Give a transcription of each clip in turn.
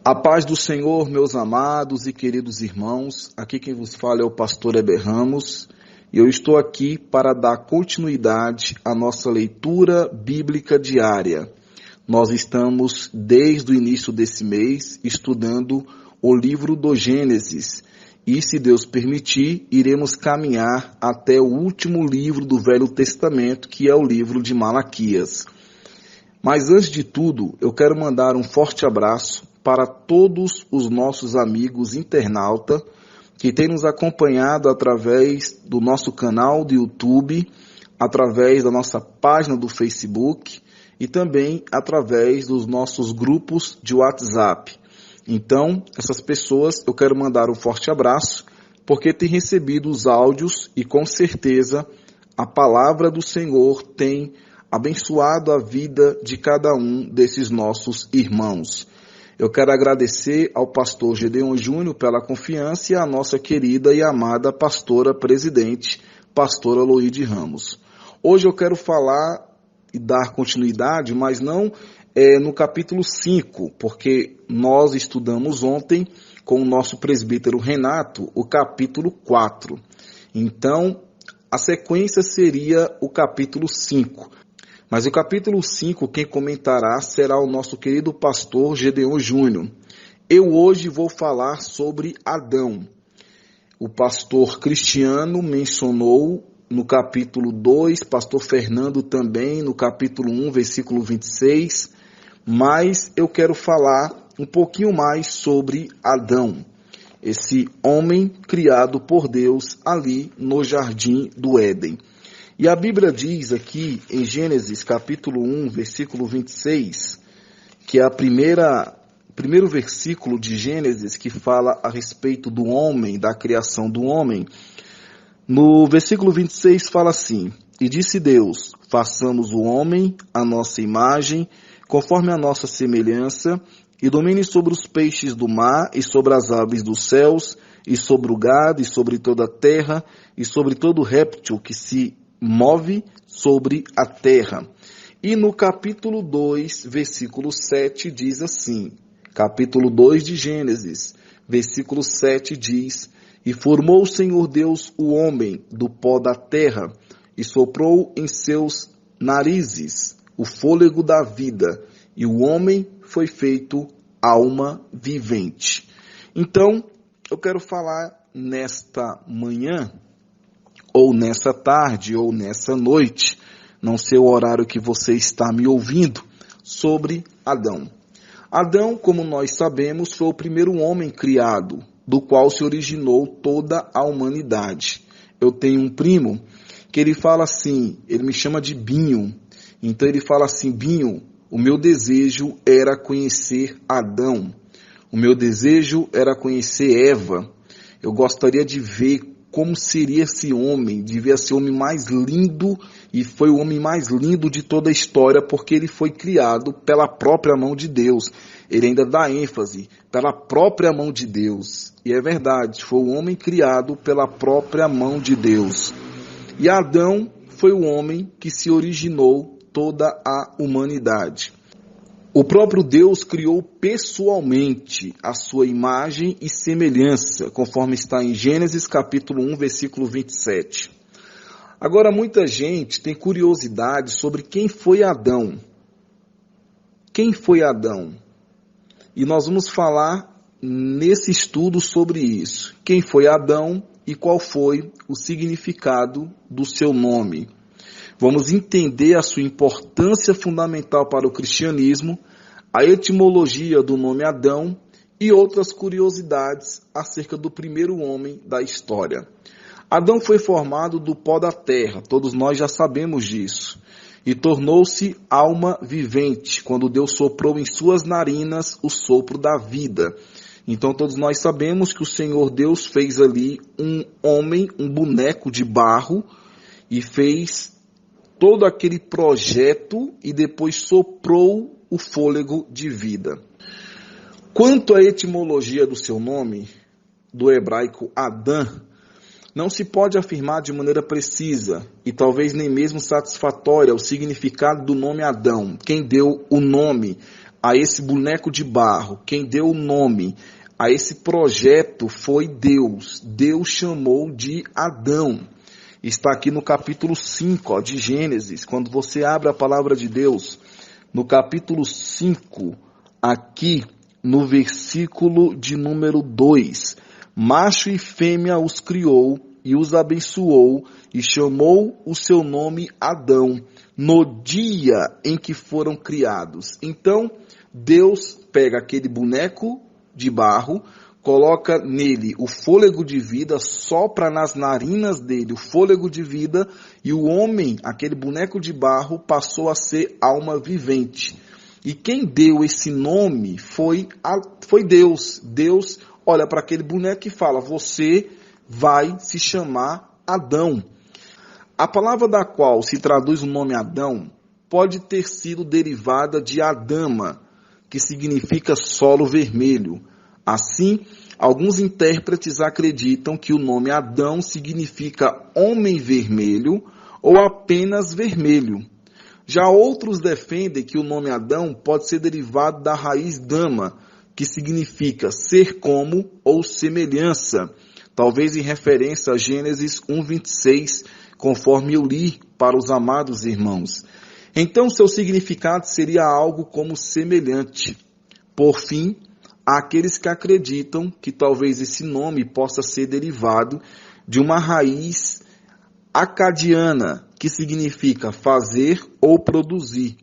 A paz do Senhor, meus amados e queridos irmãos, aqui quem vos fala é o pastor Heber Ramos, e eu estou aqui para dar continuidade à nossa leitura bíblica diária. Nós estamos, desde o início desse mês, estudando o livro do Gênesis, e se Deus permitir, iremos caminhar até o último livro do Velho Testamento, que é o livro de Malaquias. Mas antes de tudo, eu quero mandar um forte abraço para todos os nossos amigos internautas que têm nos acompanhado através do nosso canal do YouTube, através da nossa página do Facebook e também através dos nossos grupos de WhatsApp. Então, essas pessoas eu quero mandar um forte abraço, porque têm recebido os áudios e com certeza a palavra do Senhor tem abençoado a vida de cada um desses nossos irmãos. Eu quero agradecer ao pastor Gedeon Júnior pela confiança e à nossa querida e amada pastora presidente, pastora Loide Ramos. Hoje eu quero falar e dar continuidade, mas não no capítulo 5, porque nós estudamos ontem com o nosso presbítero Renato o capítulo 4. Então, a sequência seria o capítulo 5. Mas o capítulo 5, quem comentará será o nosso querido pastor Gedeon Júnior. Eu hoje vou falar sobre Adão. O pastor Cristiano mencionou no capítulo 2, pastor Fernando também no capítulo 1, versículo 26, mas eu quero falar um pouquinho mais sobre Adão, esse homem criado por Deus ali no jardim do Éden. E a Bíblia diz aqui em Gênesis capítulo 1, versículo 26, que é o primeiro versículo de Gênesis que fala a respeito do homem, da criação do homem. No versículo 26 fala assim: E disse Deus, façamos o homem à nossa imagem, conforme a nossa semelhança, e domine sobre os peixes do mar, e sobre as aves dos céus, e sobre o gado, e sobre toda a terra, e sobre todo réptil que se move sobre a terra. E no capítulo 2, versículo 7 diz assim, capítulo 2 de Gênesis, versículo 7 diz: E formou o Senhor Deus o homem do pó da terra, e soprou em seus narizes o fôlego da vida, e o homem foi feito alma vivente. Então, eu quero falar nesta manhã, ou nessa tarde, ou nessa noite, não sei o horário que você está me ouvindo, sobre Adão. Adão, como nós sabemos, foi o primeiro homem criado, do qual se originou toda a humanidade. Eu tenho um primo que ele fala assim, ele me chama de Binho, então ele fala assim: Binho, o meu desejo era conhecer Adão, o meu desejo era conhecer Eva, eu gostaria de ver como seria esse homem, devia ser o homem mais lindo, e foi o homem mais lindo de toda a história, porque ele foi criado pela própria mão de Deus. Ele ainda dá ênfase, pela própria mão de Deus. E é verdade, foi o homem criado pela própria mão de Deus. E Adão foi o homem que se originou toda a humanidade. O próprio Deus criou pessoalmente a sua imagem e semelhança, conforme está em Gênesis capítulo 1, versículo 27. Agora, muita gente tem curiosidade sobre quem foi Adão. Quem foi Adão? E nós vamos falar nesse estudo sobre isso. Quem foi Adão e qual foi o significado do seu nome. Vamos entender a sua importância fundamental para o cristianismo, a etimologia do nome Adão e outras curiosidades acerca do primeiro homem da história. Adão foi formado do pó da terra, todos nós já sabemos disso, e tornou-se alma vivente, quando Deus soprou em suas narinas o sopro da vida. Então todos nós sabemos que o Senhor Deus fez ali um homem, um boneco de barro, e fez todo aquele projeto e depois soprou o fôlego de vida. Quanto à etimologia do seu nome, do hebraico Adã, não se pode afirmar de maneira precisa e talvez nem mesmo satisfatória o significado do nome Adão, quem deu o nome a esse boneco de barro, quem deu o nome a esse projeto foi Deus. Deus chamou de Adão. Está aqui no capítulo 5 de Gênesis. Quando você abre a palavra de Deus, no capítulo 5, aqui no versículo de número 2, macho e fêmea os criou e os abençoou e chamou o seu nome Adão, no dia em que foram criados. Então, Deus pega aquele boneco de barro, coloca nele o fôlego de vida, sopra nas narinas dele o fôlego de vida, e o homem, aquele boneco de barro, passou a ser alma vivente. E quem deu esse nome foi Deus. Deus olha para aquele boneco e fala: você vai se chamar Adão. A palavra da qual se traduz o nome Adão pode ter sido derivada de Adama, que significa solo vermelho. Assim, alguns intérpretes acreditam que o nome Adão significa homem vermelho ou apenas vermelho. Já outros defendem que o nome Adão pode ser derivado da raiz Dama, que significa ser como ou semelhança, talvez em referência a Gênesis 1:26, conforme eu li para os amados irmãos. Então, seu significado seria algo como semelhante. Por fim, há aqueles que acreditam que talvez esse nome possa ser derivado de uma raiz acadiana, que significa fazer ou produzir.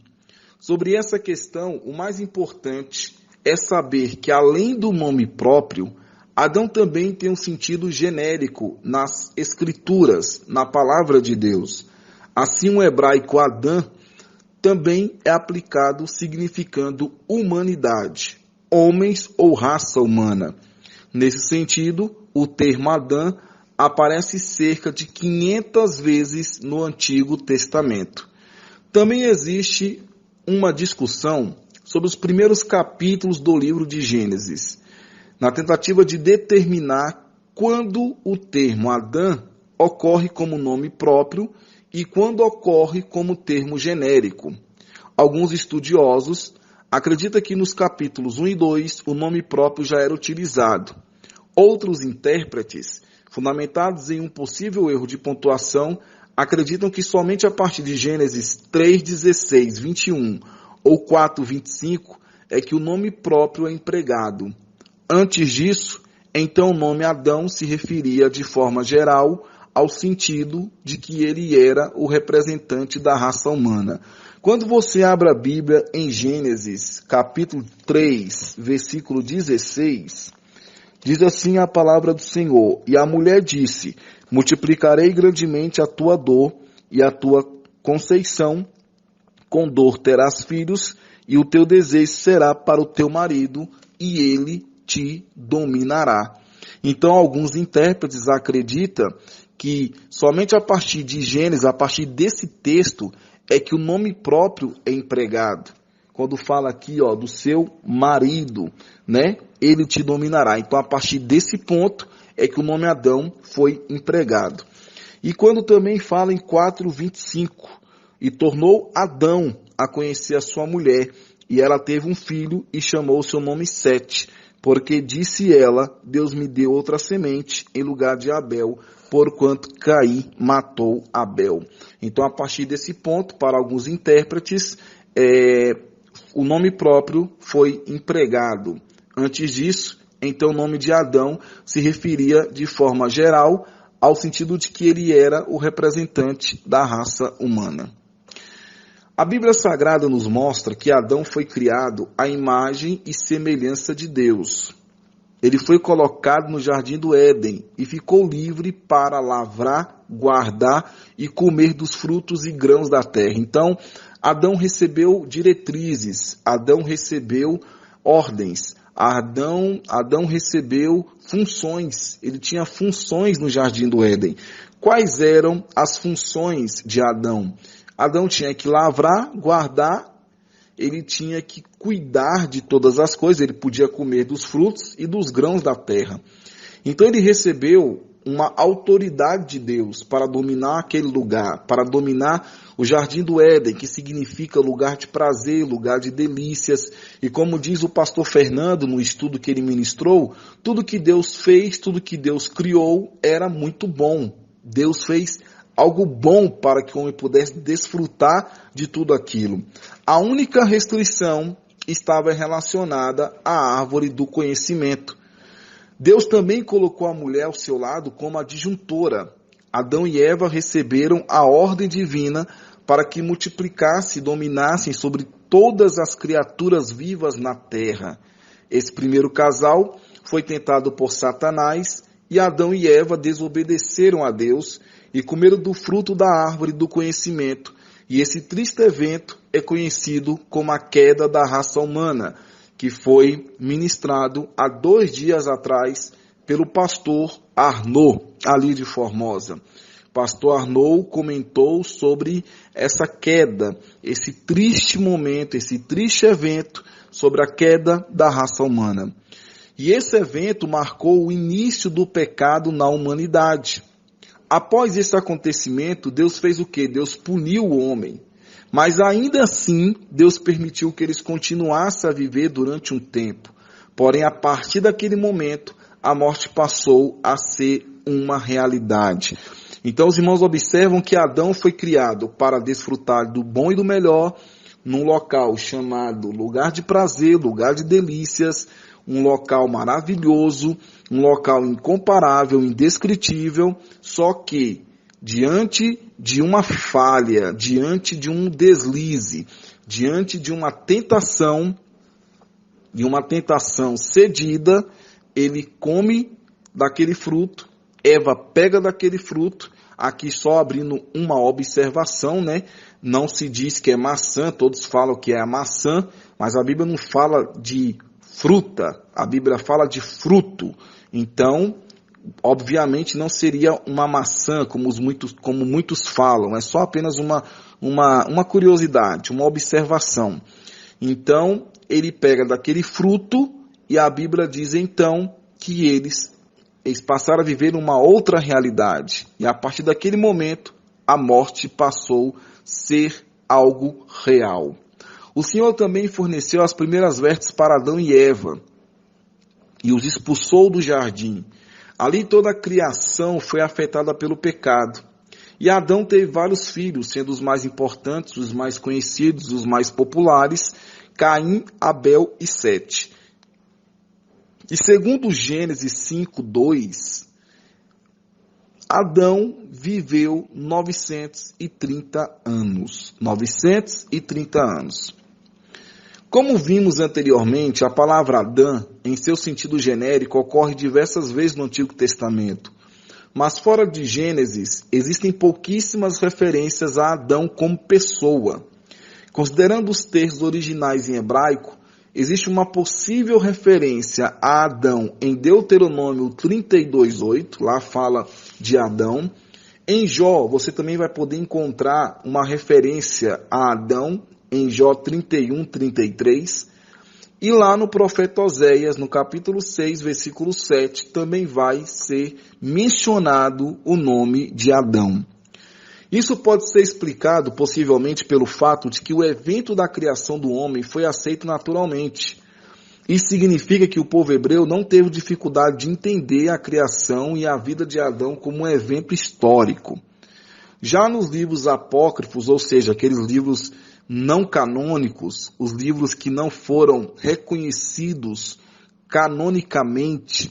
Sobre essa questão, o mais importante é saber que, além do nome próprio, Adão também tem um sentido genérico nas escrituras, na palavra de Deus. Assim, o hebraico Adão também é aplicado significando humanidade, homens ou raça humana. Nesse sentido, o termo Adão aparece cerca de 500 vezes no Antigo Testamento. Também existe uma discussão sobre os primeiros capítulos do livro de Gênesis, na tentativa de determinar quando o termo Adão ocorre como nome próprio e quando ocorre como termo genérico. Alguns estudiosos acreditam que nos capítulos 1 e 2 o nome próprio já era utilizado. Outros intérpretes, fundamentados em um possível erro de pontuação, acreditam que somente a partir de Gênesis 3:16, 21 ou 4:25 é que o nome próprio é empregado. Antes disso, então o nome Adão se referia de forma geral ao sentido de que ele era o representante da raça humana. Quando você abre a Bíblia em Gênesis, capítulo 3, versículo 16, diz assim a palavra do Senhor: e a mulher disse: multiplicarei grandemente a tua dor e a tua conceição, com dor terás filhos, e o teu desejo será para o teu marido, e ele te dominará. Então, alguns intérpretes acreditam que somente a partir de Gênesis, a partir desse texto, é que o nome próprio é empregado. Quando fala aqui, do seu marido, né? Ele te dominará. Então, a partir desse ponto é que o nome Adão foi empregado. E quando também fala em 4:25, e tornou Adão a conhecer a sua mulher, e ela teve um filho e chamou o seu nome Sete, porque disse ela: Deus me deu outra semente em lugar de Abel, porquanto Caim matou Abel. Então, a partir desse ponto, para alguns intérpretes, o nome próprio foi empregado. Antes disso, então, o nome de Adão se referia de forma geral ao sentido de que ele era o representante da raça humana. A Bíblia Sagrada nos mostra que Adão foi criado à imagem e semelhança de Deus. Ele foi colocado no jardim do Éden e ficou livre para lavrar, guardar e comer dos frutos e grãos da terra. Então, Adão recebeu diretrizes, Adão recebeu ordens, Adão recebeu funções, ele tinha funções no jardim do Éden. Quais eram as funções de Adão? Adão tinha que lavrar, guardar, ele tinha que cuidar de todas as coisas, ele podia comer dos frutos e dos grãos da terra. Então ele recebeu uma autoridade de Deus para dominar aquele lugar, para dominar o Jardim do Éden, que significa lugar de prazer, lugar de delícias. E como diz o pastor Fernando no estudo que ele ministrou, tudo que Deus fez, tudo que Deus criou era muito bom. Deus fez algo bom para que o homem pudesse desfrutar de tudo aquilo. A única restrição estava relacionada à árvore do conhecimento. Deus também colocou a mulher ao seu lado como adjuntora. Adão e Eva receberam a ordem divina para que multiplicassem e dominassem sobre todas as criaturas vivas na terra. Esse primeiro casal foi tentado por Satanás e Adão e Eva desobedeceram a Deus e comeram do fruto da árvore do conhecimento. E esse triste evento é conhecido como a queda da raça humana, que foi ministrado há 2 dias atrás pelo pastor Arnaud, ali de Formosa. Pastor Arnaud comentou sobre essa queda, esse triste momento, esse triste evento sobre a queda da raça humana. E esse evento marcou o início do pecado na humanidade. Após esse acontecimento, Deus fez o quê? Deus puniu o homem. Mas ainda assim, Deus permitiu que eles continuassem a viver durante um tempo. Porém, a partir daquele momento, a morte passou a ser uma realidade. Então, os irmãos observam que Adão foi criado para desfrutar do bom e do melhor, num local chamado lugar de prazer, lugar de delícias, um local maravilhoso, um local incomparável, indescritível, só que diante de uma falha, diante de um deslize, diante de uma tentação cedida, ele come daquele fruto, Eva pega daquele fruto, aqui só abrindo uma observação, né? Não se diz que é maçã, todos falam que é a maçã, mas a Bíblia não fala de fruta, a Bíblia fala de fruto. Então, obviamente não seria uma maçã, como muitos falam, é só apenas uma curiosidade, uma observação. Então, ele pega daquele fruto e a Bíblia diz então que eles passaram a viver uma outra realidade. E a partir daquele momento, a morte passou a ser algo real. O Senhor também forneceu as primeiras vestes para Adão e Eva e os expulsou do jardim. Ali toda a criação foi afetada pelo pecado. E Adão teve vários filhos, sendo os mais importantes, os mais conhecidos, os mais populares, Caim, Abel e Sete. E segundo Gênesis 5:2, Adão viveu 930 anos. 930 anos. Como vimos anteriormente, a palavra Adão, em seu sentido genérico, ocorre diversas vezes no Antigo Testamento. Mas fora de Gênesis, existem pouquíssimas referências a Adão como pessoa. Considerando os textos originais em hebraico, existe uma possível referência a Adão em Deuteronômio 32:8, lá fala de Adão. Em Jó, você também vai poder encontrar uma referência a Adão, em Jó 31:33. E lá no profeta Oséias, no capítulo 6, versículo 7, também vai ser mencionado o nome de Adão. Isso pode ser explicado possivelmente pelo fato de que o evento da criação do homem foi aceito naturalmente. Isso significa que o povo hebreu não teve dificuldade de entender a criação e a vida de Adão como um evento histórico. Já nos livros apócrifos, ou seja, aqueles livros não canônicos, os livros que não foram reconhecidos canonicamente,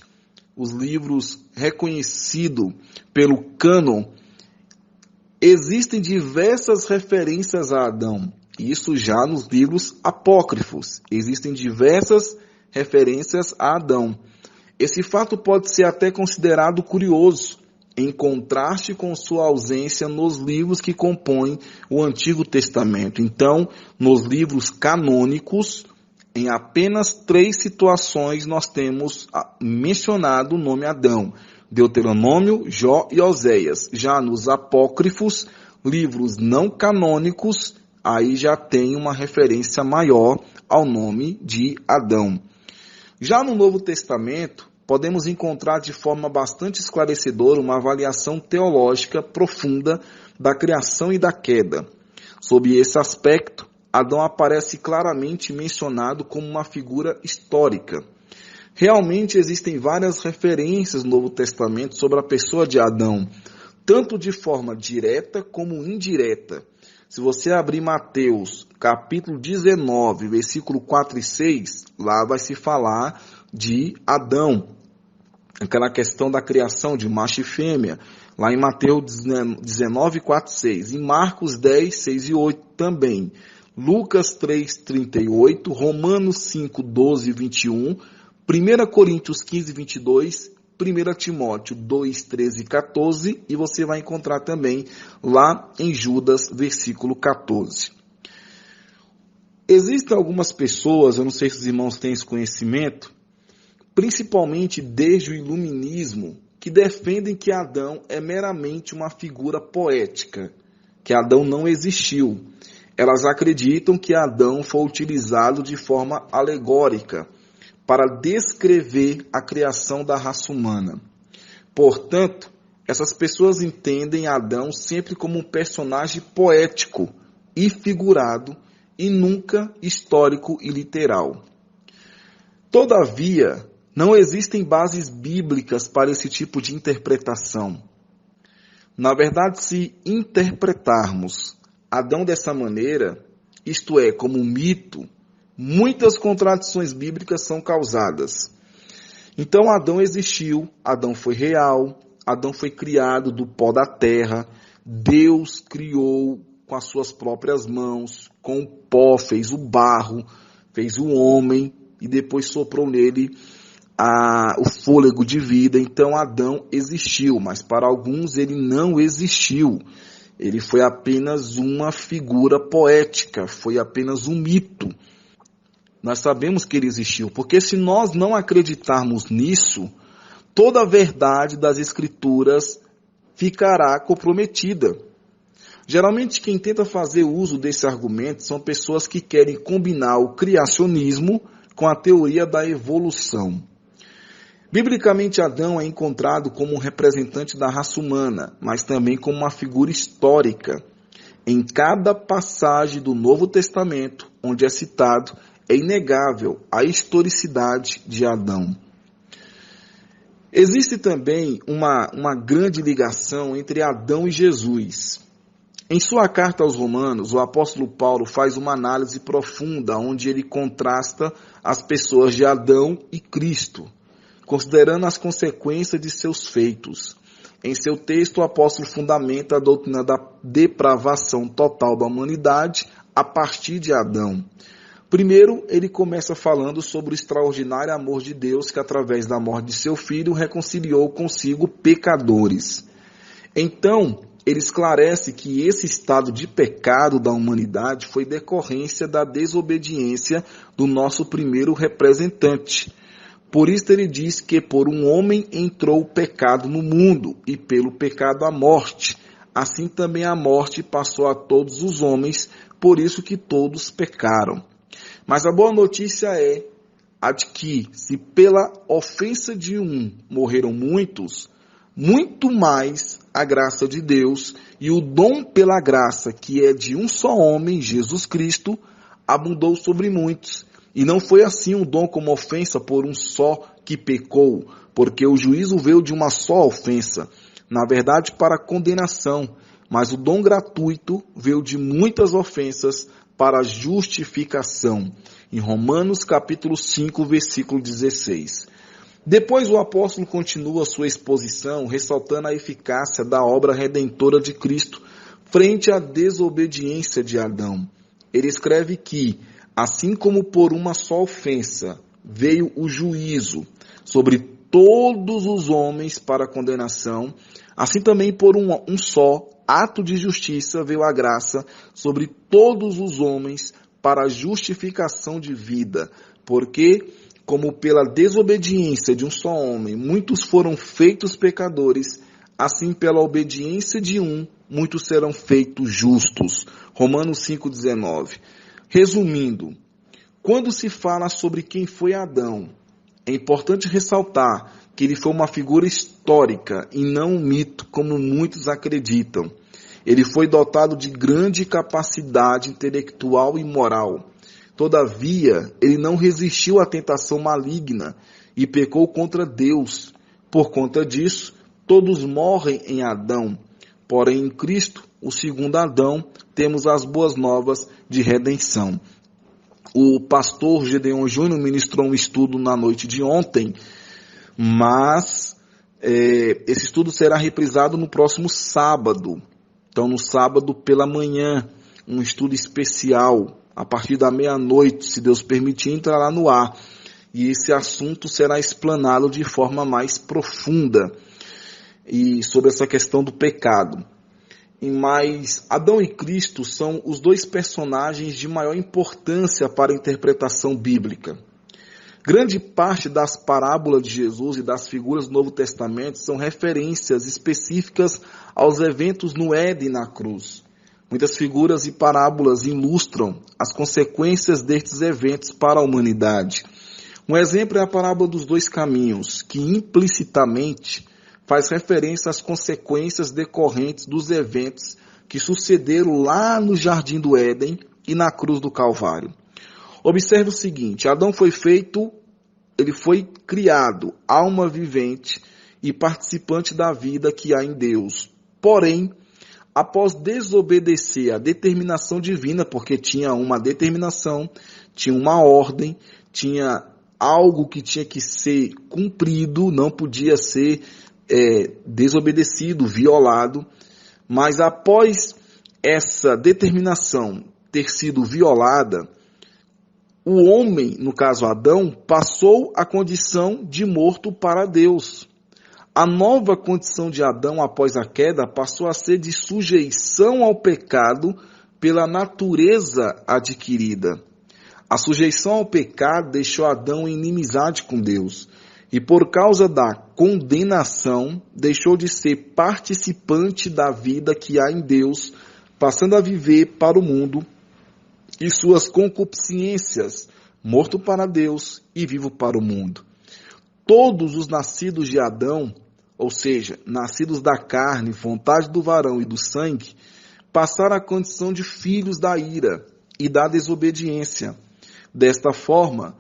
os livros reconhecidos pelo cânon, existem diversas referências a Adão. Isso já nos livros apócrifos. Existem diversas referências a Adão. Esse fato pode ser até considerado curioso, em contraste com sua ausência nos livros que compõem o Antigo Testamento. Então, nos livros canônicos, em apenas 3 situações nós temos mencionado o nome Adão: Deuteronômio, Jó e Oséias. Já nos apócrifos, livros não canônicos, aí já tem uma referência maior ao nome de Adão. Já no Novo Testamento, podemos encontrar de forma bastante esclarecedora uma avaliação teológica profunda da criação e da queda. Sob esse aspecto, Adão aparece claramente mencionado como uma figura histórica. Realmente existem várias referências no Novo Testamento sobre a pessoa de Adão, tanto de forma direta como indireta. Se você abrir Mateus, capítulo 19, versículo 4 e 6, lá vai se falar de Adão, aquela questão da criação de macho e fêmea, lá em Mateus 19, 4 e 6, em Marcos 10, 6 e 8 também, Lucas 3, 38, Romanos 5, 12 e 21, 1 Coríntios 15, 22, 1 Timóteo 2, 13 e 14, e você vai encontrar também lá em Judas, versículo 14. Existem algumas pessoas, eu não sei se os irmãos têm esse conhecimento, principalmente desde o iluminismo, que defendem que Adão é meramente uma figura poética, que Adão não existiu. Elas acreditam que Adão foi utilizado de forma alegórica para descrever a criação da raça humana. Portanto, essas pessoas entendem Adão sempre como um personagem poético e figurado e nunca histórico e literal. Todavia, não existem bases bíblicas para esse tipo de interpretação. Na verdade, se interpretarmos Adão dessa maneira, isto é, como um mito, muitas contradições bíblicas são causadas. Então Adão existiu, Adão foi real, Adão foi criado do pó da terra, Deus criou com as suas próprias mãos, com o pó, fez o barro, fez o homem e depois soprou nele o fôlego de vida. Então Adão existiu, mas para alguns ele não existiu. Ele foi apenas uma figura poética, foi apenas um mito. Nós sabemos que ele existiu, porque se nós não acreditarmos nisso, toda a verdade das Escrituras ficará comprometida. Geralmente quem tenta fazer uso desse argumento são pessoas que querem combinar o criacionismo com a teoria da evolução. Biblicamente, Adão é encontrado como um representante da raça humana, mas também como uma figura histórica. Em cada passagem do Novo Testamento, onde é citado, é inegável a historicidade de Adão. Existe também uma grande ligação entre Adão e Jesus. Em sua carta aos Romanos, o apóstolo Paulo faz uma análise profunda, onde ele contrasta as pessoas de Adão e Cristo, considerando as consequências de seus feitos. Em seu texto, o apóstolo fundamenta a doutrina da depravação total da humanidade a partir de Adão. Primeiro, ele começa falando sobre o extraordinário amor de Deus que, através da morte de seu filho, reconciliou consigo pecadores. Então, ele esclarece que esse estado de pecado da humanidade foi decorrência da desobediência do nosso primeiro representante. Por isso ele diz que por um homem entrou o pecado no mundo, e pelo pecado a morte. Assim também a morte passou a todos os homens, por isso que todos pecaram. Mas a boa notícia é a de que, se pela ofensa de um morreram muitos, muito mais a graça de Deus e o dom pela graça, que é de um só homem, Jesus Cristo, abundou sobre muitos. E não foi assim um dom como ofensa por um só que pecou, porque o juízo veio de uma só ofensa, na verdade para condenação, mas o dom gratuito veio de muitas ofensas para justificação. Em Romanos capítulo 5, versículo 16. Depois o apóstolo continua sua exposição, ressaltando a eficácia da obra redentora de Cristo frente à desobediência de Adão. Ele escreve que, assim como por uma só ofensa veio o juízo sobre todos os homens para condenação, assim também por um só ato de justiça veio a graça sobre todos os homens para a justificação de vida, porque, como pela desobediência de um só homem muitos foram feitos pecadores, assim pela obediência de um, muitos serão feitos justos. Romanos 5,19. Resumindo, quando se fala sobre quem foi Adão, É importante ressaltar que ele foi uma figura histórica e não um mito, como muitos acreditam. Ele foi dotado de grande capacidade intelectual e moral. Todavia, ele não resistiu à tentação maligna e pecou contra Deus. Por conta disso, todos morrem em Adão. Porém, em Cristo, o segundo Adão, temos as boas novas de redenção. O pastor Gedeon Júnior ministrou um estudo na noite de ontem, mas esse estudo será reprisado no próximo sábado. Então, no sábado pela manhã, um estudo especial, a partir da meia-noite, se Deus permitir, entrará no ar. E esse assunto será explanado de forma mais profunda e sobre essa questão do pecado. Mas Adão e Cristo são os dois personagens de maior importância para a interpretação bíblica. Grande parte das parábolas de Jesus e das figuras do Novo Testamento são referências específicas aos eventos no Éden e na cruz. Muitas figuras e parábolas ilustram as consequências destes eventos para a humanidade. Um exemplo é a parábola dos dois caminhos, que implicitamente faz referência às consequências decorrentes dos eventos que sucederam lá no Jardim do Éden e na cruz do Calvário. Observe o seguinte: Adão foi criado, alma vivente e participante da vida que há em Deus. Porém, após desobedecer à determinação divina, porque tinha uma determinação, tinha uma ordem, tinha algo que tinha que ser cumprido, não podia ser desobedecido, violado, mas após essa determinação ter sido violada, o homem, no caso Adão, passou a condição de morto para Deus. A nova condição de Adão após a queda passou a ser de sujeição ao pecado pela natureza adquirida. A sujeição ao pecado deixou Adão em inimizade com Deus e por causa da condenação deixou de ser participante da vida que há em Deus, passando a viver para o mundo e suas concupiscências, morto para Deus e vivo para o mundo. Todos os nascidos de Adão, ou seja, nascidos da carne, vontade do varão e do sangue, passaram a condição de filhos da ira e da desobediência. Desta forma,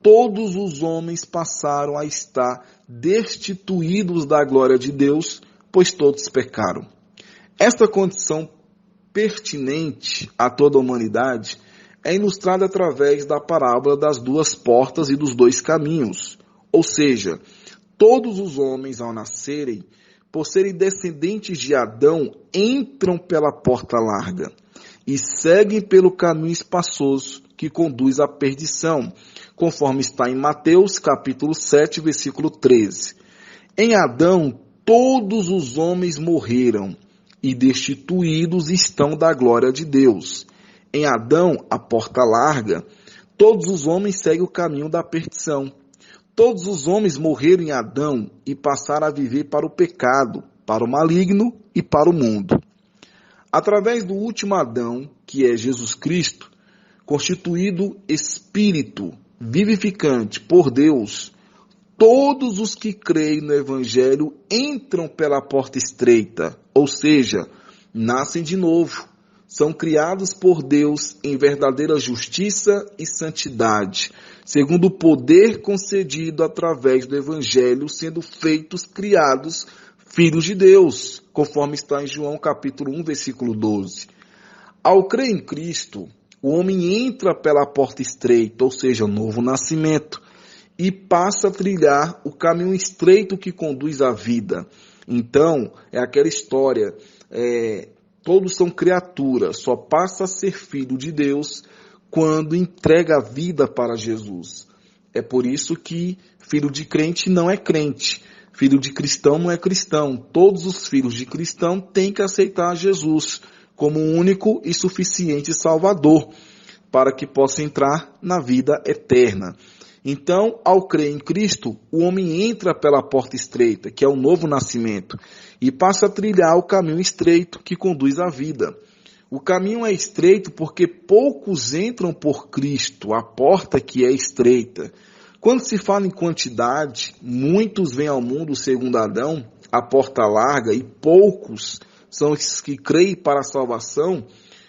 todos os homens passaram a estar destituídos da glória de Deus, pois todos pecaram. Esta condição pertinente a toda a humanidade é ilustrada através da parábola das duas portas e dos dois caminhos. Ou seja, todos os homens ao nascerem, por serem descendentes de Adão, entram pela porta larga e seguem pelo caminho espaçoso que conduz à perdição, conforme está em Mateus capítulo 7, versículo 13. Em Adão, todos os homens morreram e destituídos estão da glória de Deus. Em Adão, a porta larga, todos os homens seguem o caminho da perdição. Todos os homens morreram em Adão e passaram a viver para o pecado, para o maligno e para o mundo. Através do último Adão, que é Jesus Cristo, constituído Espírito vivificante por Deus, todos os que creem no Evangelho entram pela porta estreita, ou seja, nascem de novo, são criados por Deus em verdadeira justiça e santidade, segundo o poder concedido através do Evangelho, sendo feitos criados filhos de Deus, conforme está em João capítulo 1, versículo 12. Ao crer em Cristo, o homem entra pela porta estreita, ou seja, novo nascimento, e passa a trilhar o caminho estreito que conduz à vida. Então, é aquela história, todos são criaturas, só passa a ser filho de Deus quando entrega a vida para Jesus. É por isso que filho de crente não é crente, filho de cristão não é cristão. Todos os filhos de cristão têm que aceitar Jesus como o único e suficiente Salvador, para que possa entrar na vida eterna. Então, ao crer em Cristo, o homem entra pela porta estreita, que é o novo nascimento, e passa a trilhar o caminho estreito que conduz à vida. O caminho é estreito porque poucos entram por Cristo, a porta que é estreita. Quando se fala em quantidade, muitos vêm ao mundo segundo Adão, a porta larga, e poucos são os que creem para a salvação,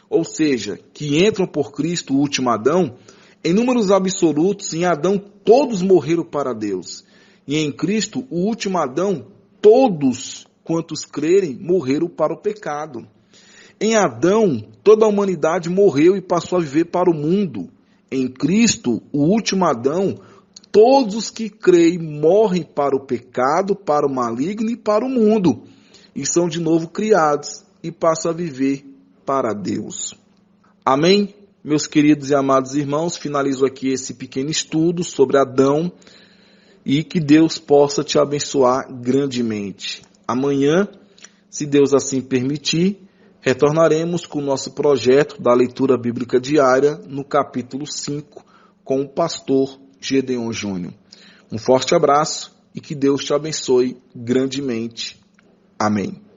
ou seja, que entram por Cristo, o último Adão. Em números absolutos, em Adão todos morreram para Deus. E em Cristo, o último Adão, todos quantos crerem morreram para o pecado. Em Adão, toda a humanidade morreu e passou a viver para o mundo. Em Cristo, o último Adão, todos os que creem morrem para o pecado, para o maligno e para o mundo. E são de novo criados e passam a viver para Deus. Amém? Meus queridos e amados irmãos, finalizo aqui esse pequeno estudo sobre Adão e que Deus possa te abençoar grandemente. Amanhã, se Deus assim permitir, retornaremos com o nosso projeto da leitura bíblica diária no capítulo 5 com o pastor Gedeon Júnior. Um forte abraço e que Deus te abençoe grandemente. Amém.